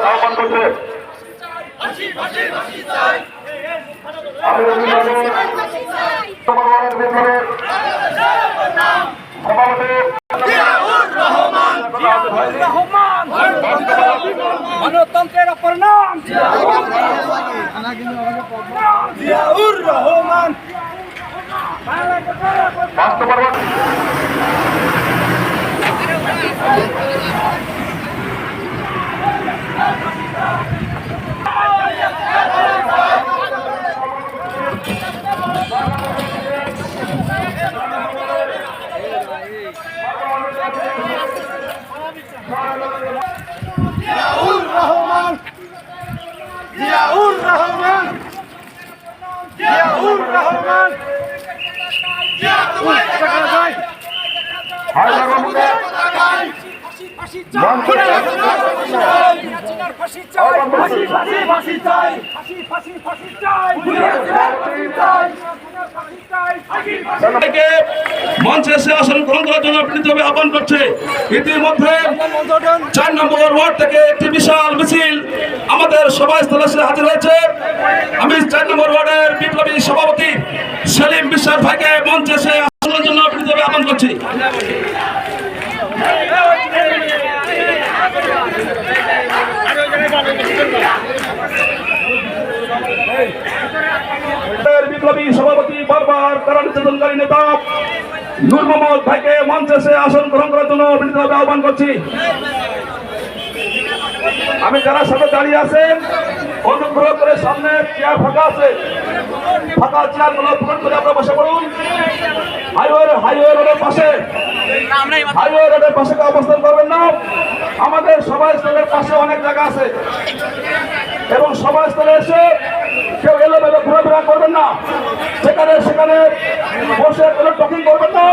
আহ্বান করছে। গণতন্ত্রের অপর নাম জিয়াউর রহমান। জিয়াউর রহমান, জিয়াউর রহমান, জিয়াউর রহমান। মঞ্চে এসে আসন গ্রহণ করার জন্য বিনীতভাবে আহ্বান করছে। ইতিমধ্যে 4 নম্বর ওয়ার্ড থেকে একটি বিশাল মিছিল আমাদের সভাস্থলে এসে হাজির হয়েছে। আমি 4 নম্বর ওয়ার্ডের বিপ্লবী সভাপতি সেলিম বিশ্বাস ভাইকে মঞ্চে এসে আসনের জন্য বিনীতভাবে আহ্বান করছি। বিপ্লবী সভাপতি বারবার কারা নির্যাতনকারী নেতা নূর মোহাম্মদ ভাইকে মঞ্চে এসে আসন গ্রহণ করার জন্য বিনীতভাবে আহ্বান করছি। আমি যারা সাথে দাঁড়িয়ে আছেন অনুগ্রহ করে সামনে চেয়ার ফাঁকা আছে, ফাঁকা চেয়ার গুলো পূরণ করে আপনারা বসে পড়ুন। হাইওয়ে রোডের পাশে অবস্থান করবেন না। আমাদের সভাস্থলের পাশে অনেক জায়গা আছে এবং সভাস্থলে এসে কেউ এলোমেলো ঘোরাফেরা করবেন না। সেখানে বসে কোনো টকিং করবেন না।